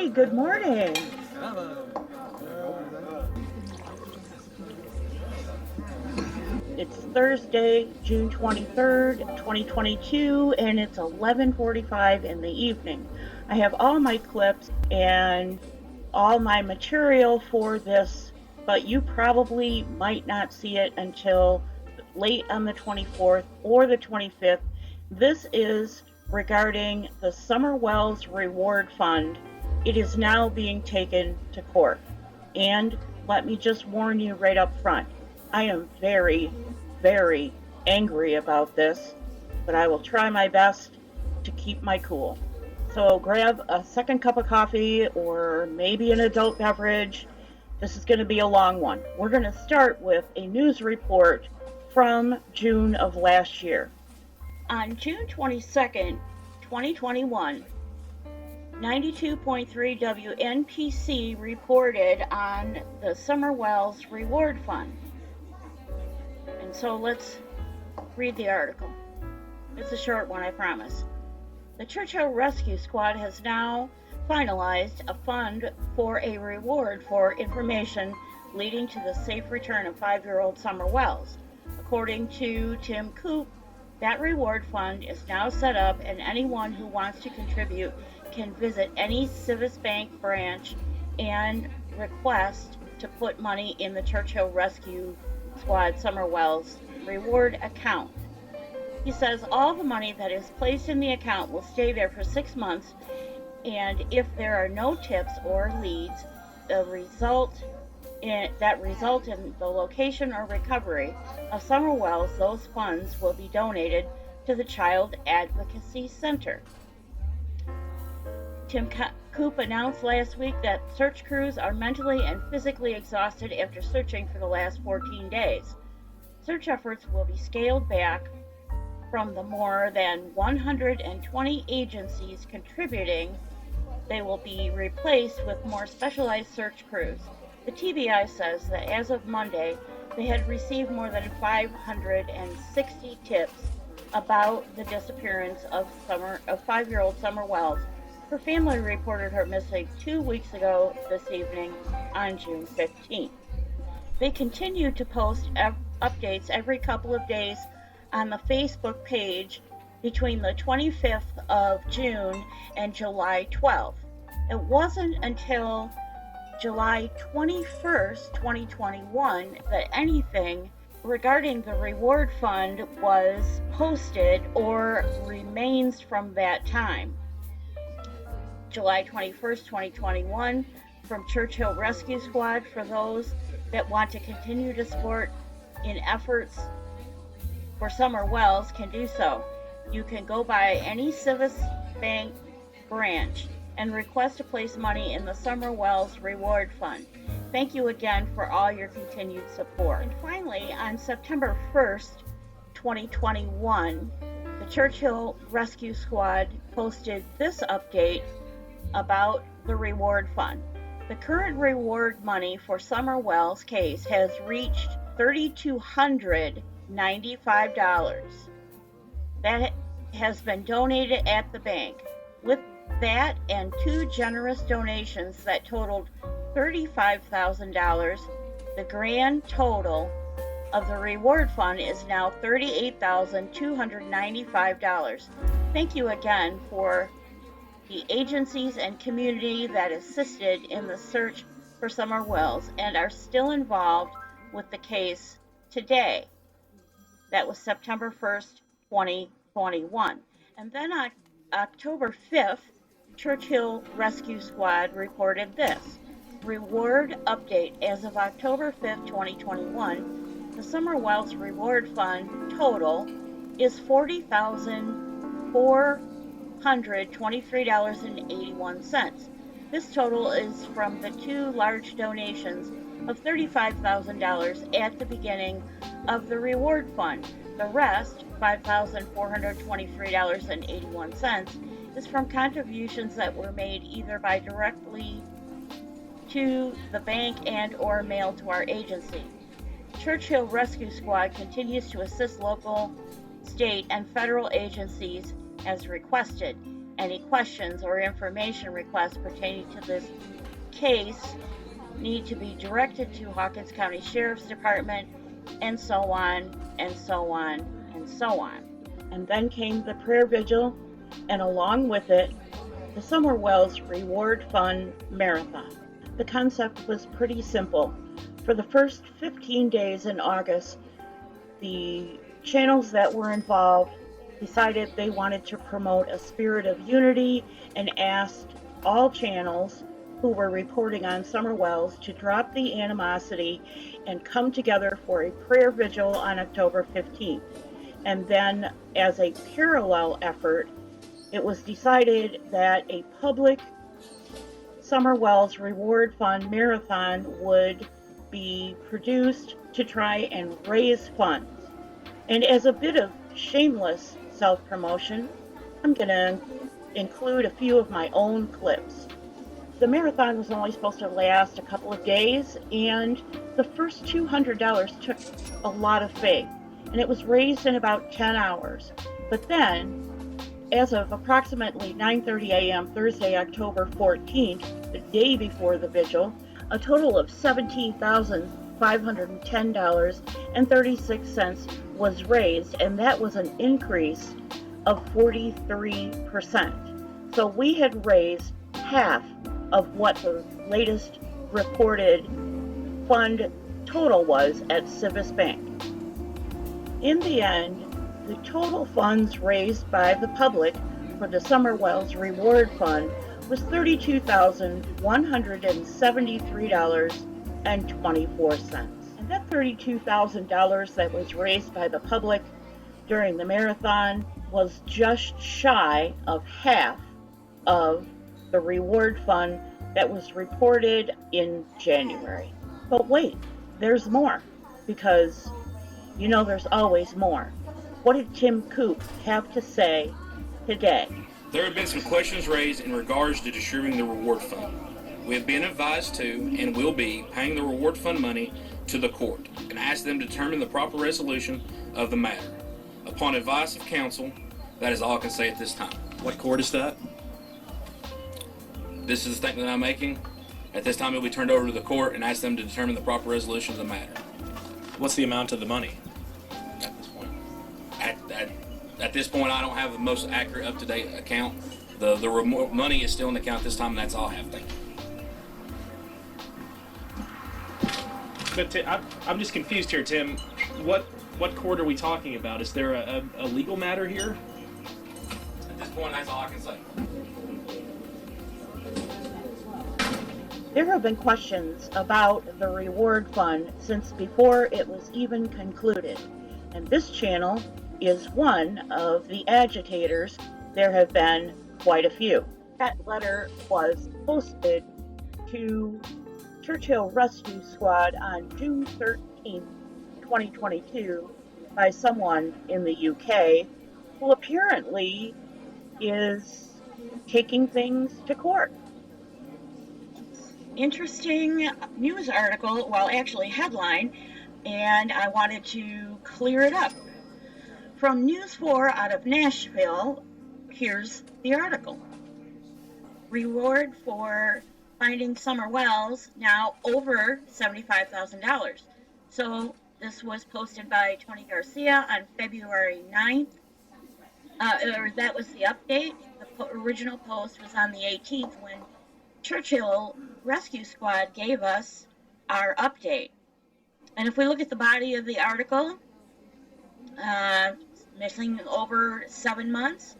Hi, good morning. It's Thursday, June 23rd, 2022, and it's 11:45 in the evening. I have all my clips and all my material for this, but you probably might not see it until late on the 24th or the 25th. This is regarding the Summer Wells Reward Fund. It is now being taken to court. And let me just warn you right up front, I am very, very angry about this, but I will try my best to keep my cool. So grab a second cup of coffee or maybe an adult beverage. This is going to be a long one. We're going to start with a news report from June of last year. On June 22nd, 2021, 92.3 WNPC reported on the Summer Wells Reward Fund. And so let's read the article. It's a short one, I promise. The Churchill Rescue Squad has now finalized a fund for a reward for information leading to the safe return of 5-year-old Summer Wells. According to Tim Coop, that reward fund is now set up, and anyone who wants to contribute can visit any Civis Bank branch and request to put money in the Churchill Rescue Squad Summer Wells reward account. He says all the money that is placed in the account will stay there for 6 months, and if there are no tips or leads that result in the location or recovery of Summer Wells, those funds will be donated to the Child Advocacy Center. Tim Coop announced last week that search crews are mentally and physically exhausted after searching for the last 14 days. Search efforts will be scaled back from the more than 120 agencies contributing. They will be replaced with more specialized search crews. The TBI says that as of Monday, they had received more than 560 tips about the disappearance of 5-year-old Summer Wells. Her family reported her missing 2 weeks ago this evening on June 15th. They continue to post updates every couple of days on the Facebook page between the 25th of June and July 12th. It wasn't until July 21st, 2021, that anything regarding the reward fund was posted or remains from that time. July 21st, 2021, from Churchill Rescue Squad, for those that want to continue to support in efforts for Summer Wells can do so. You can go by any Civis Bank branch and request to place money in the Summer Wells Reward Fund. Thank you again for all your continued support. And finally, on September 1st, 2021, the Churchill Rescue Squad posted this update about the reward fund. The current reward money for Summer Wells' case has reached $3,295. That has been donated at the bank. With that and 2 generous donations that totaled $35,000, the grand total of the reward fund is now $38,295. Thank you again for the agencies and community that assisted in the search for Summer Wells and are still involved with the case today. That was September 1st, 2021. And then on October 5th, Churchill Rescue Squad reported this. Reward update. As of October 5th, 2021, the Summer Wells Reward Fund total is $40,423.81. This total is from the 2 large donations of $35,000 at the beginning of the reward fund. The rest, $5,423.81, is from contributions that were made either by directly to the bank and or mailed to our agency. Churchill Rescue Squad continues to assist local, state, and federal agencies as requested. Any questions or information requests pertaining to this case need to be directed to Hawkins County Sheriff's Department, and so on, and so on, and so on. And then came the prayer vigil, and along with it, the Summer Wells Reward Fund Marathon. The concept was pretty simple. For the first 15 days in August, the channels that were involved decided they wanted to promote a spirit of unity and asked all channels who were reporting on Summer Wells to drop the animosity and come together for a prayer vigil on October 15th. And then, as a parallel effort, it was decided that a public Summer Wells Reward Fund Marathon would be produced to try and raise funds. And as a bit of shameless self-promotion, I'm going to include a few of my own clips. The marathon was only supposed to last a couple of days, and the first $200 took a lot of faith, and it was raised in about 10 hours. But then, as of approximately 9:30 a.m. Thursday, October 14th, the day before the vigil, a total of $17,510.36 was raised, and that was an increase of 43%. So we had raised half of what the latest reported fund total was at Civis Bank. In the end, the total funds raised by the public for the Summer Wells Reward Fund was $32,173.24. And that $32,000 that was raised by the public during the marathon was just shy of half of the reward fund that was reported in January. But wait, there's more, because you know there's always more. What did Tim Coop have to say today? There have been some questions raised in regards to distributing the reward fund. We have been advised to and will be paying the reward fund money to the court and ask them to determine the proper resolution of the matter. Upon advice of counsel, that is all I can say at this time. What court is that? This is the statement that I'm making. At this time, it will be turned over to the court and ask them to determine the proper resolution of the matter. What's the amount of the money at this point? At this point, I don't have the most accurate, up-to-date account. The money is still in the account this time, and that's all I have. Thank you. But I'm just confused here, Tim. What court are we talking about? Is there a legal matter here? At this point, that's all I can say. There have been questions about the reward fund since before it was even concluded, and this channel is one of the agitators. There have been quite a few. That letter was posted to Churchill Rescue Squad on June 13, 2022 by someone in the UK who apparently is taking things to court. Interesting news article, well, actually headline, and I wanted to clear it up. From News 4 out of Nashville, here's the article. Reward for finding Summer Wells, now over $75,000. So this was posted by Tony Garcia on February 9th. That was the update. The original post was on the 18th when Churchill Rescue Squad gave us our update. And if we look at the body of the article, missing over 7 months,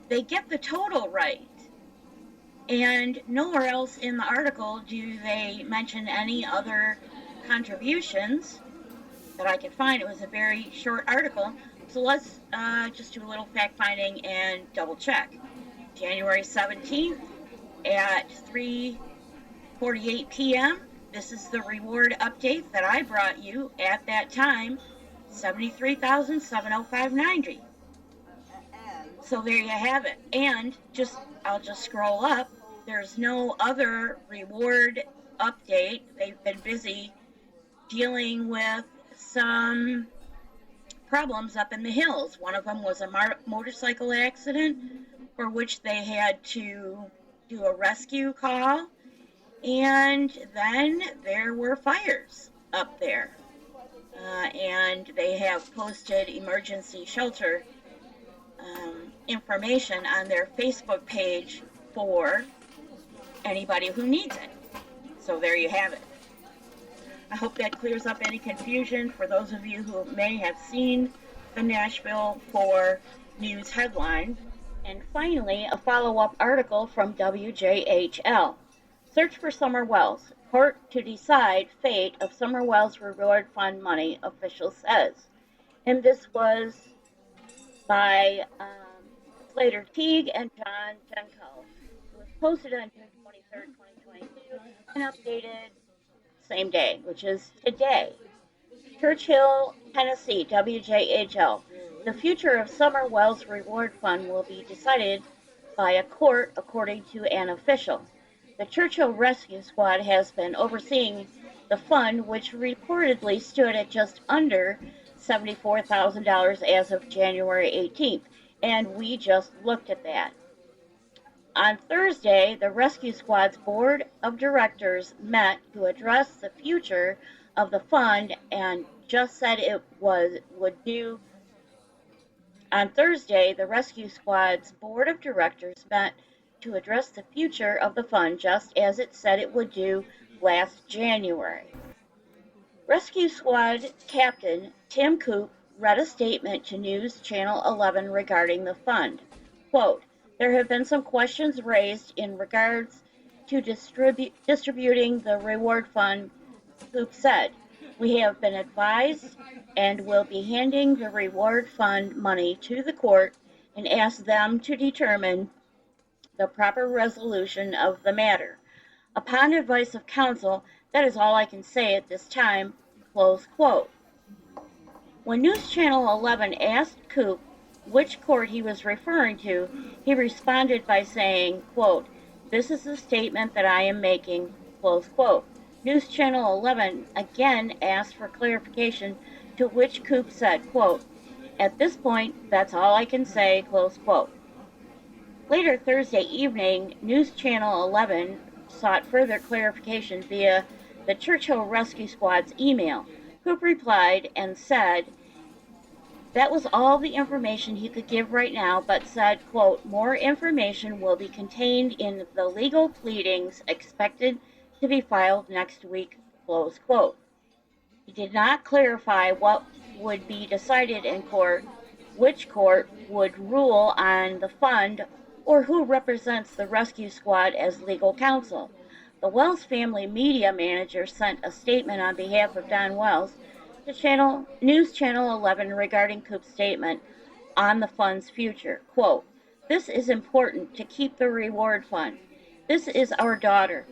they get the total right. And nowhere else in the article do they mention any other contributions that I could find. It was a very short article. So let's just do a little fact finding and double check. January 17th at 3:48 p.m. This is the reward update that I brought you at that time, $73,705.90. So there you have it. And I'll just scroll up. There's no other reward update. They've been busy dealing with some problems up in the hills. One of them was a motorcycle accident for which they had to do a rescue call, and then there were fires up there. And they have posted emergency shelter information on their Facebook page for anybody who needs it. So there you have it. I hope that clears up any confusion for those of you who may have seen the Nashville 4 news headline. And finally, a follow-up article from WJHL. Search for Summer Wells. Court to decide fate of Summer Wells Reward Fund money, official says. And this was by Slater Teague and John Genko. It was posted on June 23rd, 2022, and updated same day, which is today. Churchill, Tennessee, WJHL. The future of Summer Wells Reward Fund will be decided by a court, according to an official. The Churchill Rescue Squad has been overseeing the fund, which reportedly stood at just under $74,000 as of January 18th, and we just looked at that. On Thursday, the Rescue Squad's board of directors met to address the future of the fund and just said it would do. On Thursday, the Rescue Squad's board of directors met to address the future of the fund just as it said it would do last January. Rescue Squad Captain Tim Coop read a statement to News Channel 11 regarding the fund. Quote, there have been some questions raised in regards to distributing the reward fund, Coop said. We have been advised and will be handing the reward fund money to the court and ask them to determine the proper resolution of the matter. Upon advice of counsel, that is all I can say at this time, close quote. When News Channel 11 asked Coop which court he was referring to, he responded by saying, quote, this is the statement that I am making, close quote. News Channel 11 again asked for clarification, to which Coop said, quote, at this point, that's all I can say, close quote. Later Thursday evening, News Channel 11 sought further clarification via the Churchill Rescue Squad's email. Coop replied and said that was all the information he could give right now, but said, quote, more information will be contained in the legal pleadings expected to be filed next week, close quote. He did not clarify what would be decided in court, which court would rule on the fund, or who represents the rescue squad as legal counsel. The Wells family media manager sent a statement on behalf of Don Wells to News Channel 11 regarding Coop's statement on the fund's future. Quote, this is important to keep the reward fund. This is our daughter.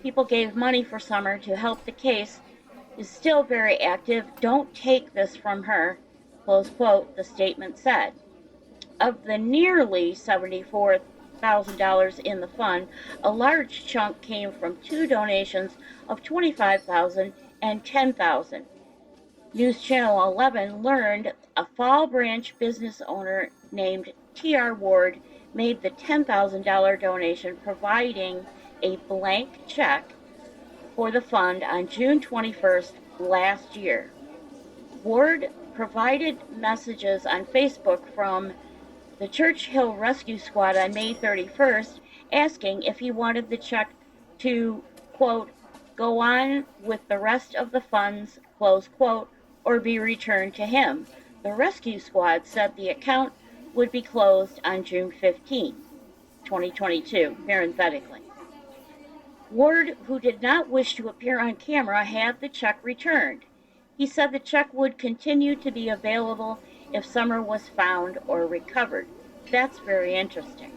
People gave money for Summer to help. The case is still very active. Don't take this from her, close quote, the statement said. Of the nearly $74,000 in the fund, a large chunk came from two donations of $25,000 and $10,000. News Channel 11 learned a Fall Branch business owner named T.R. Ward made the $10,000 donation, providing a blank check for the fund on June 21st last year. Ward provided messages on Facebook from the Churchill Rescue Squad on May 31st asking if he wanted the check to, quote, go on with the rest of the funds, close quote, or be returned to him. The rescue squad said the account would be closed on June 15, 2022, parenthetically. Ward, who did not wish to appear on camera, had the check returned. He said the check would continue to be available if Summer was found or recovered. That's very interesting.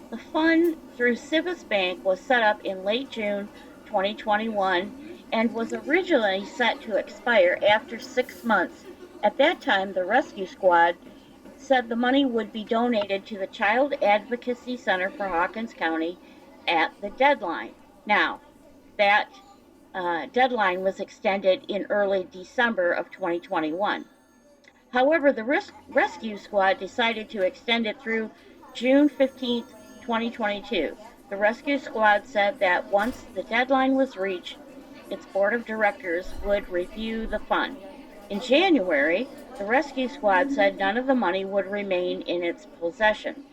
The fund through Civis Bank was set up in late June 2021 and was originally set to expire after 6 months. At that time, the rescue squad said the money would be donated to the Child Advocacy Center for Hawkins County at the deadline. Now, that deadline was extended in early December of 2021. However, the rescue squad decided to extend it through June 15th, 2022. The rescue squad said that once the deadline was reached, its board of directors would review the fund. In January, the rescue squad said none of the money would remain in its possession.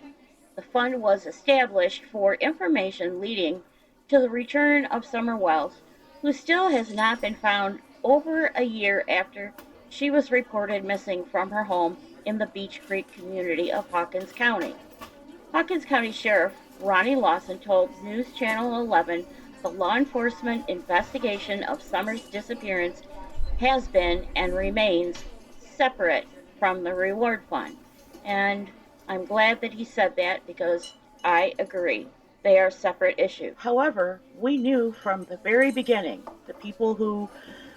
The fund was established for information leading to the return of Summer Wells, who still has not been found over a year after she was reported missing from her home in the Beech Creek community of Hawkins County. Hawkins County Sheriff Ronnie Lawson told News Channel 11 the law enforcement investigation of Summer's disappearance has been and remains separate from the reward fund. And I'm glad that he said that because I agree. They are separate issues. However, we knew from the very beginning, the people who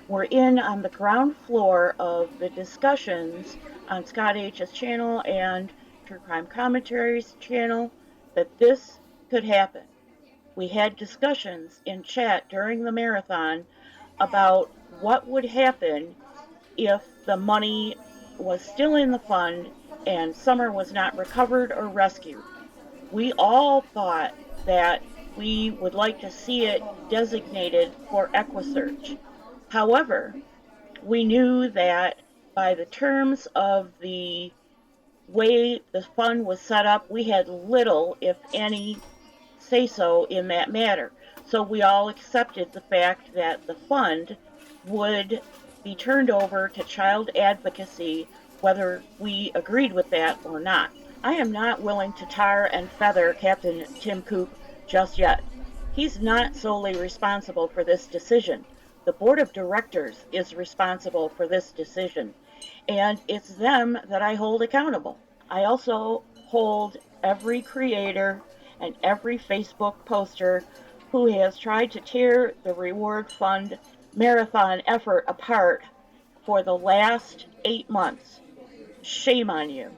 were in on the ground floor of the discussions on Scott H's channel and True Crime Commentary's channel, that this could happen. We had discussions in chat during the marathon about what would happen if the money was still in the fund and Summer was not recovered or rescued. We all thought that we would like to see it designated for EquiSearch. However, we knew that by the terms of the way the fund was set up, we had little, if any, say-so in that matter. So we all accepted the fact that the fund would be turned over to child advocacy, whether we agreed with that or not. I am not willing to tar and feather Captain Tim Coop just yet. He's not solely responsible for this decision. The board of directors is responsible for this decision, and it's them that I hold accountable. I also hold every creator and every Facebook poster who has tried to tear the reward fund marathon effort apart for the last 8 months. Shame on you.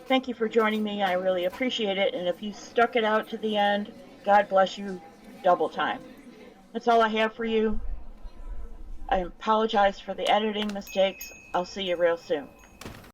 Thank you for joining me. I really appreciate it. And if you stuck it out to the end, God bless you double time. That's all I have for you. I apologize for the editing mistakes. I'll see you real soon.